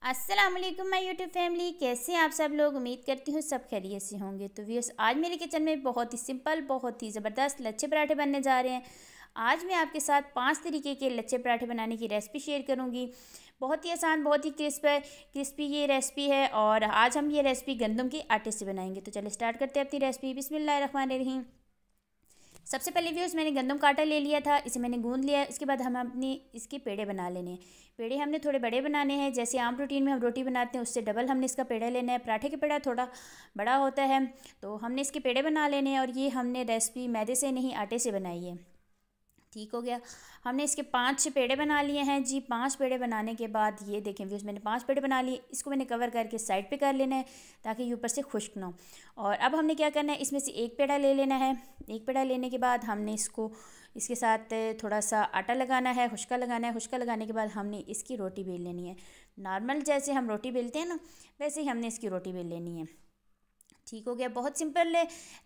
अस्सलाम वालेकुम my YouTube family, कैसे हैं आप सब लोग। उम्मीद करती हूँ सब खैरियत से होंगे। तो व्यूअर्स, आज मेरे किचन में बहुत ही सिंपल, बहुत ही ज़बरदस्त लच्छे पराठे बनने जा रहे हैं। आज मैं आपके साथ 5 तरीके के लच्छे पराठे बनाने की रेसिपी शेयर करूँगी। बहुत ही आसान, बहुत ही क्रिस्पी ये रेसिपी है और आज हम ये रेसिपी गंदम के आटे से बनाएंगे। तो चलिए स्टार्ट करते हैं अपनी रेसिपी। बिस्मिल्लाहिर्रहमानिर्रहीम। सबसे पहले व्यूअर्स, मैंने गंदम का आटा ले लिया था, इसे मैंने गूंद लिया। इसके बाद हम अपनी इसके पेड़े बना लेने हैं। पेड़े हमने थोड़े बड़े बनाने हैं, जैसे आम रूटीन में हम रोटी बनाते हैं उससे डबल हमने इसका पेड़ा लेना है। पराठे का पेड़ा थोड़ा बड़ा होता है, तो हमने इसके पेड़े बना लेने हैं। और ये हमने रेसिपी मैदे से नहीं, आटे से बनाई है। ठीक हो गया। हमने इसके 5 पेड़े बना लिए हैं जी। 5 पेड़े बनाने के बाद ये देखें व्यूज़, मैंने 5 पेड़े बना लिए। इसको मैंने कवर करके साइड पे कर लेना है ताकि ये ऊपर से खुश्क ना हो। और अब हमने क्या करना है, इसमें से एक पेड़ा ले लेना है। एक पेड़ा लेने के बाद हमने इसके साथ थोड़ा सा आटा लगाना है, खुश्का लगाना है। खुश्का लगाने के बाद हमने इसकी रोटी बेल लेनी है। नॉर्मल जैसे हम रोटी बेलते हैं ना, वैसे ही हमने इसकी रोटी बेल लेनी है। ठीक हो गया। बहुत सिंपल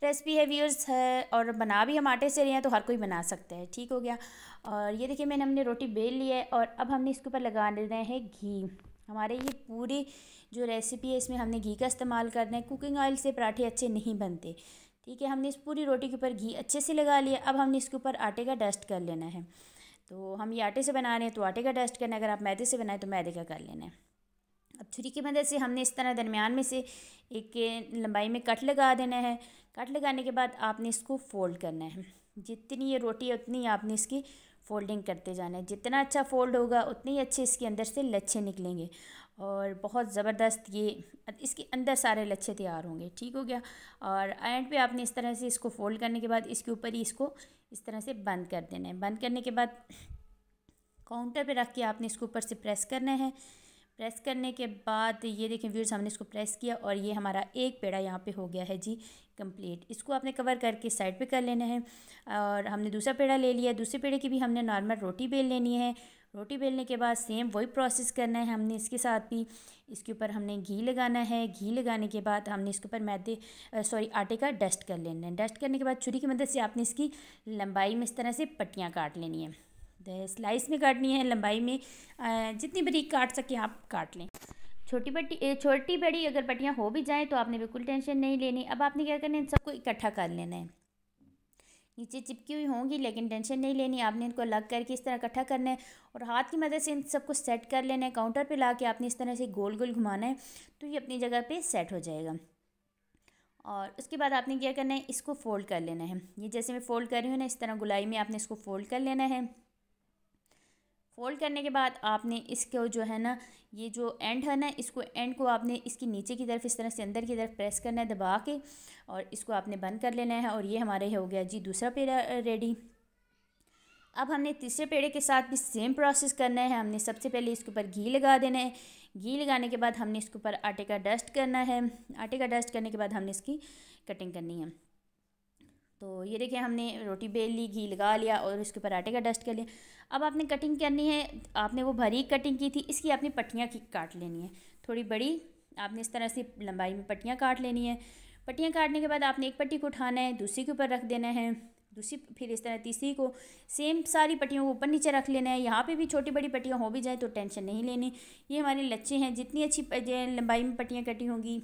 रेसिपी है व्यूअर्स है, और बना भी हम आटे से रहे हैं तो हर कोई बना सकता है। ठीक हो गया। और ये देखिए, हमने रोटी बेल ली है और अब हमने इसके ऊपर लगा देना है घी। हमारे ये पूरी जो रेसिपी है इसमें हमने घी का इस्तेमाल करना है। कुकिंग ऑयल से पराठे अच्छे नहीं बनते। ठीक है, हमने इस पूरी रोटी के ऊपर घी अच्छे से लगा लिया। अब हमने इसके ऊपर आटे का डस्ट कर लेना है। तो हम ये आटे से बना रहे हैं तो आटे का डस्ट करना है, अगर आप मैदे से बनाएं तो मैदे का कर लेना है। अब छुरी की मदद से हमने इस तरह दरमियान में से एक लंबाई में कट लगा देना है। कट लगाने के बाद आपने इसको फ़ोल्ड करना है। जितनी ये रोटी है उतनी आपने इसकी फ़ोल्डिंग करते जाना है। जितना अच्छा फ़ोल्ड होगा उतने ही अच्छे इसके अंदर से लच्छे निकलेंगे और बहुत ज़बरदस्त ये इसके अंदर सारे लच्छे तैयार होंगे। ठीक हो गया। और एंड पे आपने इस तरह से इसको फ़ोल्ड करने के बाद इसके ऊपर ही इसको इस तरह से बंद कर देना है। बंद करने के बाद काउंटर पे रख के आपने इसको ऊपर से प्रेस करना है। प्रेस करने के बाद ये देखें व्यूअर्स, हमने इसको प्रेस किया और ये हमारा एक पेड़ा यहाँ पे हो गया है जी कंप्लीट। इसको आपने कवर करके साइड पे कर लेना है। और हमने दूसरा पेड़ा ले लिया। दूसरे पेड़े की भी हमने नॉर्मल रोटी बेल लेनी है। रोटी बेलने के बाद सेम वही प्रोसेस करना है हमने इसके साथ भी। इसके ऊपर हमने घी लगाना है। घी लगाने के बाद हमने इसके ऊपर आटे का डस्ट कर लेना है। डस्ट करने के बाद छुरी की मदद से आपने इसकी लंबाई में इस तरह से पट्टियाँ काट लेनी है। स्लाइस में काटनी है, लंबाई में जितनी बारीक काट सकें आप काट लें। छोटी बड़ी अगर पट्टियाँ हो भी जाएं तो आपने बिल्कुल टेंशन नहीं लेनी। अब आपने क्या करना है, इन सबको इकट्ठा कर लेना है। नीचे चिपकी हुई होंगी लेकिन टेंशन नहीं लेनी, आपने इनको अलग करके इस तरह इकट्ठा करना है और हाथ की मदद से इन सबको सेट कर लेना है। काउंटर पे ला के आपने इस तरह से गोल गोल घुमाना है तो ये अपनी जगह पे सेट हो जाएगा। और उसके बाद आपने क्या करना है, इसको फ़ोल्ड कर लेना है। ये जैसे मैं फ़ोल्ड कर रही हूँ ना, इस तरह गुलाई में आपने इसको फ़ोल्ड कर लेना है। फ़ोल्ड करने के बाद आपने इसको जो है ना, ये जो एंड है ना, इसको एंड को आपने इसकी नीचे की तरफ इस तरह से अंदर की तरफ प्रेस करना है दबा के, और इसको आपने बंद कर लेना है। और ये हमारे हो गया जी दूसरा पेड़ा रेडी। अब हमने तीसरे पेड़े के साथ भी सेम प्रोसेस करना है। हमने सबसे पहले इसके ऊपर घी लगा देना है। घी लगाने के बाद हमने इसके ऊपर आटे का डस्ट करना है। आटे का डस्ट करने के बाद हमने इसकी कटिंग करनी है। तो ये देखिए, हमने रोटी बेल ली, घी लगा लिया और उसके ऊपर आटे का डस्ट कर लिया। अब आपने कटिंग करनी है। आपने वो बारीक कटिंग की थी, इसकी आपने पट्टियाँ काट लेनी है थोड़ी बड़ी। आपने इस तरह से लंबाई में पट्टियाँ काट लेनी है। पट्टियाँ काटने के बाद आपने एक पट्टी को उठाना है, दूसरी के ऊपर रख देना है, दूसरी फिर इस तरह तीसरी को सेम सारी पट्टियों को ऊपर नीचे रख लेना है। यहाँ पे भी छोटी बड़ी पट्टियाँ हो भी जाए तो टेंशन नहीं लेनी। ये हमारे लच्छे हैं, जितनी अच्छी लंबाई में पट्टियाँ कटी होंगी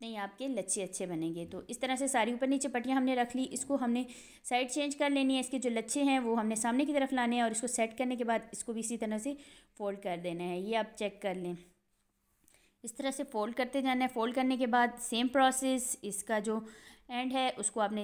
नहीं आपके लच्छे अच्छे बनेंगे। तो इस तरह से सारी ऊपर नीचे पट्टियाँ हमने रख ली। इसको हमने साइड चेंज कर लेनी है। इसके जो लच्छे हैं वो हमने सामने की तरफ लाने हैं और इसको सेट करने के बाद इसको भी इसी तरह से फ़ोल्ड कर देना है। ये आप चेक कर लें, इस तरह से फ़ोल्ड करते जाना है। फ़ोल्ड करने के बाद सेम प्रोसेस, इसका जो एंड है उसको आपने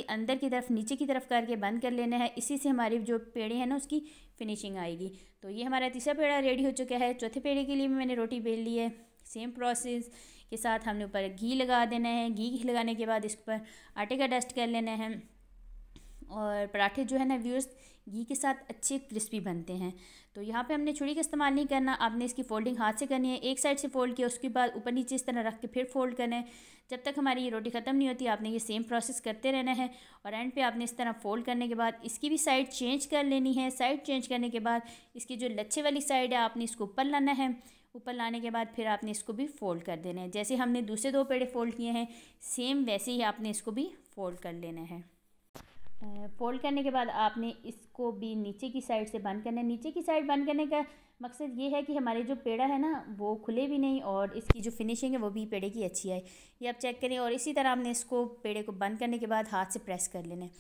अंदर की तरफ नीचे की तरफ करके बंद कर लेना है। इसी से हमारी जो पेड़े हैं ना उसकी फिनिशिंग आएगी। तो ये हमारा तीसरा पेड़ा रेडी हो चुका है। चौथे पेड़े के लिए मैंने रोटी बेल ली है। सेम प्रोसेस के साथ हमने ऊपर घी लगा देना है। घी लगाने के बाद इस पर आटे का डस्ट कर लेना है। और पराठे जो है ना व्यूअर्स, घी के साथ अच्छे क्रिस्पी बनते हैं। तो यहाँ पे हमने छुरी का इस्तेमाल नहीं करना, आपने इसकी फ़ोल्डिंग हाथ से करनी है। एक साइड से फ़ोल्ड किया, उसके बाद ऊपर नीचे इस तरह रख के फिर फ़ोल्ड करना है। जब तक हमारी ये रोटी ख़त्म नहीं होती आपने ये सेम प्रोसेस करते रहना है। और एंड पे आपने इस तरह फ़ोल्ड करने के बाद इसकी भी साइड चेंज कर लेनी है। साइड चेंज करने के बाद इसकी जो लच्छे वाली साइड है आपने इसको ऊपर लाना है। ऊपर लाने के बाद फिर आपने इसको भी फ़ोल्ड कर देना है। जैसे हमने दूसरे 2 पेड़े फ़ोल्ड किए हैं सेम वैसे ही आपने इसको भी फ़ोल्ड कर लेना है। फ़ोल्ड करने के बाद आपने इसको भी नीचे की साइड से बंद करना है। नीचे की साइड बंद करने का मकसद ये है कि हमारे जो पेड़ा है ना वो खुले भी नहीं और इसकी जो फिनिशिंग है वो भी पेड़े की अच्छी आए। ये आप चेक करें और इसी तरह आपने इसको पेड़े को बंद करने के बाद हाथ से प्रेस कर लेना है।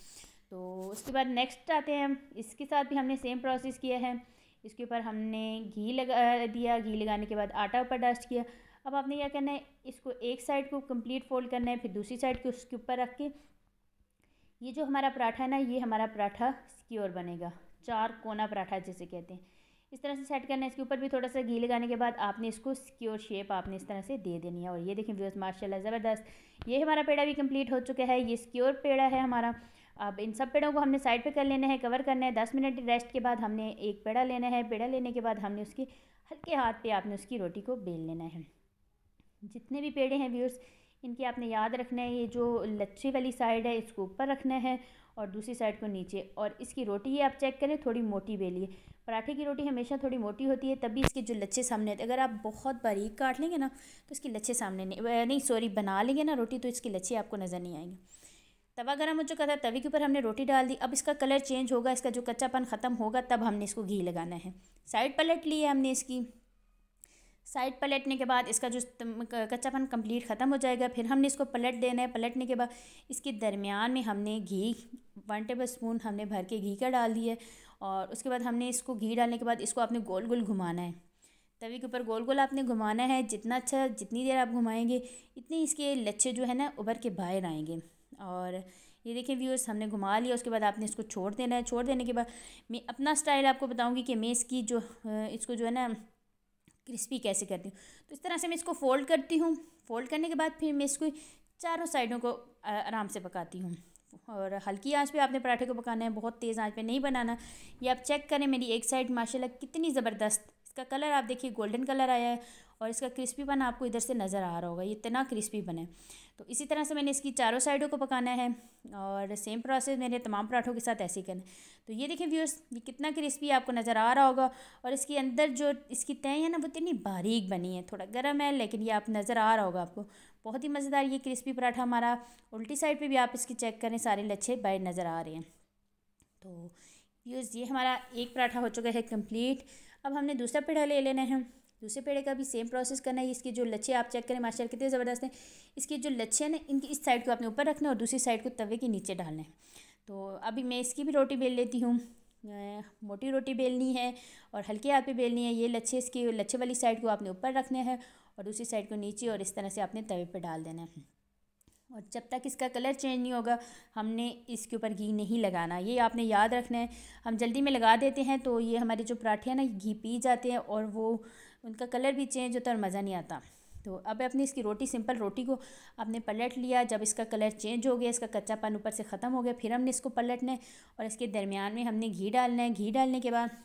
तो उसके बाद नेक्स्ट आते हैं हम, इसके साथ भी हमने सेम प्रोसेस किया है। इसके ऊपर हमने घी लगा दिया, घी लगाने के बाद आटा ऊपर डस्ट किया। अब आपने क्या करना है, इसको एक साइड को कंप्लीट फोल्ड करना है, फिर दूसरी साइड को उसके ऊपर रख के ये जो हमारा पराठा है ना, ये हमारा पराठा सिक्योर बनेगा, 4 कोना पराठा जिसे कहते हैं। इस तरह से सेट करना है। इसके ऊपर भी थोड़ा सा घी लगाने के बाद आपने इसको सिक्योर शेप आपने इस तरह से दे देनी है। और ये देखें व्यूअर्स, माशाल्लाह ज़बरदस्त, ये हमारा पेड़ा भी कंप्लीट हो चुका है। ये सिक्योर पेड़ा है हमारा। अब इन सब पेड़ों को हमने साइड पे कर लेना है, कवर करना है। 10 मिनट रेस्ट के बाद हमने एक पेड़ा लेना है। पेड़ा लेने के बाद हमने उसके हल्के हाथ पे आपने उसकी रोटी को बेल लेना है। जितने भी पेड़े हैं व्यूअर्स, इनकी आपने याद रखना है, ये जो लच्छी वाली साइड है इसको ऊपर रखना है और दूसरी साइड को नीचे। और इसकी रोटी ये आप चेक करें, थोड़ी मोटी बेलिए। पराठे की रोटी हमेशा थोड़ी मोटी होती है, तभी इसके जो लच्छे सामने आते हैं। अगर आप बहुत बारीक काट लेंगे ना तो इसके लच्छे सामने नहीं सॉरी बना लेंगे ना रोटी, तो इसके लच्छे आपको नज़र नहीं आएंगे। तवा गर्म हो चुका था, तवे के ऊपर हमने रोटी डाल दी। अब इसका कलर चेंज होगा, इसका जो कच्चापन ख़त्म होगा, तब हमने इसको घी लगाना है। साइड पलट ली है हमने इसकी। साइड पलटने के बाद इसका जो कच्चापन कंप्लीट ख़त्म हो जाएगा। फिर हमने इसको पलट देना है। पलटने के बाद इसके दरमियान में हमने घी 1 टेबल स्पून हमने भर के घी का डाल दिया है। और उसके बाद हमने इसको घी डालने के बाद इसको आपने गोल गोल घुमाना है। तवे के ऊपर गोल गोल आपने घुमाना है। जितना अच्छा, जितनी देर आप घुमाएंगे इतनी इसके लच्छे जो है ना उभर के बाहर आएंगे। और ये देखें व्यूअर्स, हमने घुमा लिया। उसके बाद आपने इसको छोड़ देना है। छोड़ देने के बाद मैं अपना स्टाइल आपको बताऊँगी कि मैं इसकी जो इसको जो है ना क्रिस्पी कैसे करती हूँ। तो इस तरह से मैं इसको फ़ोल्ड करती हूँ। फ़ोल्ड करने के बाद फिर मैं इसको चारों साइडों को आराम से पकाती हूँ। और हल्की आंच पे आपने पराठे को पकाना है, बहुत तेज़ आंच पे नहीं बनाना। ये आप चेक करें, मेरी एक साइड माशाल्लाह कितनी ज़बरदस्त, इसका कलर आप देखिए गोल्डन कलर आया है और इसका क्रिस्पीपन आपको इधर से नज़र आ रहा होगा, ये इतना क्रिस्पी बना है। तो इसी तरह से मैंने इसकी चारों साइडों को पकाना है और सेम प्रोसेस मैंने तमाम पराठों के साथ ऐसे ही करना है। तो ये देखें व्यूअर्स, ये कितना क्रिस्पी आपको नज़र आ रहा होगा। और इसके अंदर जो इसकी तय है ना वो इतनी बारीक बनी है, थोड़ा गर्म है लेकिन ये आप नज़र आ रहा होगा आपको। बहुत ही मज़ेदार ये क्रिस्पी पराठा हमारा। उल्टी साइड पे भी आप इसकी चेक करें, सारे लच्छे बाहर नज़र आ रहे हैं। तो व्यूअर्स, ये हमारा एक पराठा हो चुका है कंप्लीट। अब हमने दूसरा पेड़ा ले लेना है। दूसरे पेड़े का भी सेम प्रोसेस करना है। इसके जो लच्छे आप चेक करें माशाल्लाह कितने ज़बरदस्त हैं। इसके जो लच्छे हैं ना, इनकी इस साइड को आपने ऊपर रखना है और दूसरी साइड को तवे के नीचे डालना है। तो अभी मैं इसकी भी रोटी बेल लेती हूँ। मोटी रोटी बेलनी है और हल्के हाथ पे बेलनी है। ये लच्छे, इसकी लच्छे वाली साइड को आपने ऊपर रखना है और दूसरी साइड को नीचे, और इस तरह से आपने तवे पर डाल देना है। और जब तक इसका कलर चेंज नहीं होगा हमने इसके ऊपर घी नहीं लगाना, ये आपने याद रखना है। हम जल्दी में लगा देते हैं तो ये हमारे जो पराठे हैं ना घी पी जाते हैं और वो उनका कलर भी चेंज होता है और मज़ा नहीं आता। तो अब अपनी इसकी रोटी, सिंपल रोटी को आपने पलट लिया। जब इसका कलर चेंज हो गया, इसका कच्चापन ऊपर से ख़त्म हो गया, फिर हमने इसको पलटना है और इसके दरमियान में हमने घी डालना है। घी डालने के बाद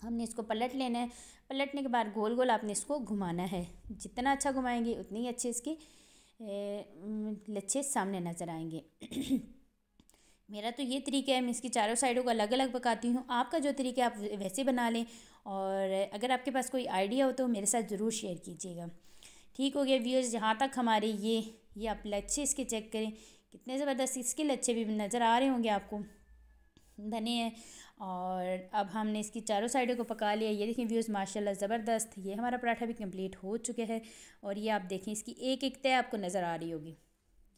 हमने इसको पलट लेना है। पलटने के बाद गोल गोल आपने इसको घुमाना है। जितना अच्छा घुमाएंगे उतनी ही अच्छे इसके लच्छे सामने नज़र आएंगे। मेरा तो ये तरीका है, मैं इसकी चारों साइडों को अलग अलग पकाती हूँ। आपका जो तरीका है आप वैसे बना लें। और अगर आपके पास कोई आइडिया हो तो मेरे साथ ज़रूर शेयर कीजिएगा। ठीक हो गया व्यूअर्स, जहाँ तक हमारे ये आप लच्छे इसके चेक करें कितने ज़बरदस्त इसके लच्छे भी नज़र आ रहे होंगे आपको, बने हैं। और अब हमने इसकी चारों साइडों को पका लिया। ये देखें व्यूअर्स, माशाल्लाह ज़बरदस्त, ये हमारा पराठा भी कंप्लीट हो चुके हैं। और ये आप देखें इसकी एक एक तय आपको नज़र आ रही होगी,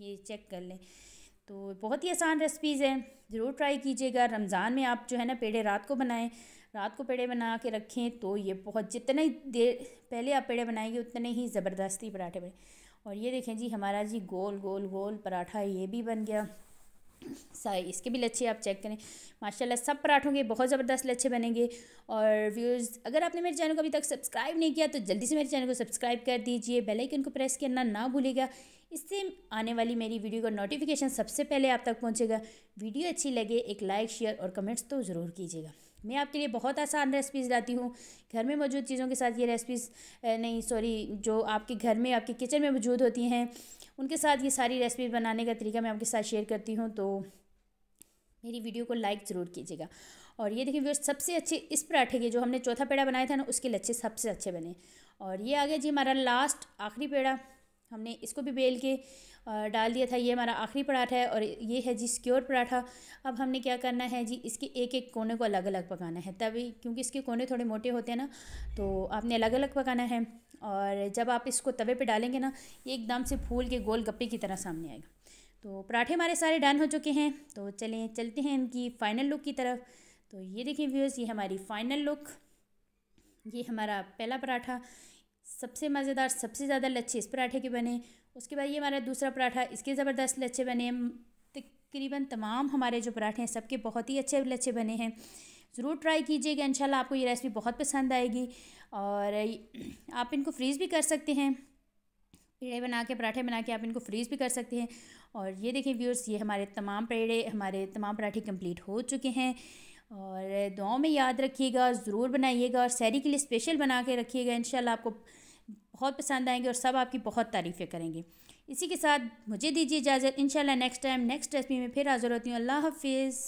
ये चेक कर लें। तो बहुत ही आसान रेसिपीज़ हैं, ज़रूर ट्राई कीजिएगा। रमज़ान में आप जो है ना पेड़े रात को बनाएं, रात को पेड़े बना के रखें तो ये बहुत, जितने देर पहले आप पेड़े बनाएंगे उतने ही ज़बरदस्ती पराठे बने। और ये देखें जी हमारा जी गोल गोल गोल पराठा ये भी बन गया। इसके भी लच्छे आप चेक करें, माशाल्लाह सब पराठों के बहुत ज़बरदस्त लच्छे बनेंगे। और व्यूअर्स, अगर आपने मेरे चैनल को अभी तक सब्सक्राइब नहीं किया तो जल्दी से मेरे चैनल को सब्सक्राइब कर दीजिए, बेल आइकन को प्रेस करना ना भूलिएगा। इससे आने वाली मेरी वीडियो का नोटिफिकेशन सबसे पहले आप तक पहुंचेगा। वीडियो अच्छी लगे एक लाइक, शेयर और कमेंट्स तो ज़रूर कीजिएगा। मैं आपके लिए बहुत आसान रेसिपीज़ लाती हूँ, घर में मौजूद चीज़ों के साथ। ये रेसिपीज़ जो आपके घर में, आपके किचन में मौजूद होती हैं, उनके साथ ये सारी रेसिपी बनाने का तरीका मैं आपके साथ शेयर करती हूँ। तो मेरी वीडियो को लाइक ज़रूर कीजिएगा। और ये देखिए व्यूअर्स, सबसे अच्छे इस पराठे के जो हमने चौथा पेड़ा बनाया था ना, उसके लच्छे सबसे अच्छे बने। और ये आ गया जी हमारा लास्ट आखिरी पेड़ा। हमने इसको भी बेल के डाल दिया था। ये हमारा आखिरी पराठा है और ये है जी सिक्योर पराठा। अब हमने क्या करना है जी, इसके एक एक कोने को अलग अलग पकाना है, तभी क्योंकि इसके कोने थोड़े मोटे होते हैं ना, तो आपने अलग अलग पकाना है। और जब आप इसको तवे पे डालेंगे ना, ये एकदम से फूल के गोल गप्पे की तरह सामने आएगा। तो पराठे हमारे सारे डन हो चुके हैं, तो चलें चलते हैं इनकी फ़ाइनल लुक की तरफ। तो ये देखिए व्यूअर्स, ये हमारी फ़ाइनल लुक। ये हमारा पहला पराठा सबसे मज़ेदार, सबसे ज़्यादा लच्छे इस पराठे के बने। उसके बाद ये हमारा दूसरा पराठा, इसके ज़बरदस्त लच्छे बने। तकरीबन तमाम हमारे जो पराठे हैं सबके बहुत ही अच्छे लच्छे बने हैं। ज़रूर ट्राई कीजिएगा, इंशाल्लाह आपको ये रेसिपी बहुत पसंद आएगी। और आप इनको फ्रीज़ भी कर सकते हैं, पेड़े बना के, पराठे बना के आप इनको फ्रीज़ भी कर सकते हैं। और ये देखिए व्यूअर्स, ये हमारे तमाम पेड़े, हमारे तमाम पराठे कंप्लीट हो चुके हैं। और दुआओं में याद रखिएगा, ज़रूर बनाइएगा और सहरी के लिए स्पेशल बना के रखिएगा। इंशाल्लाह आपको बहुत पसंद आएंगे और सब आपकी बहुत तारीफ़ें करेंगे। इसी के साथ मुझे दीजिए इजाज़त। इंशाल्लाह नेक्स्ट टाइम नेक्स्ट रेसिपी में फिर हाज़िर होती हूँ। अल्लाह हाफिज़।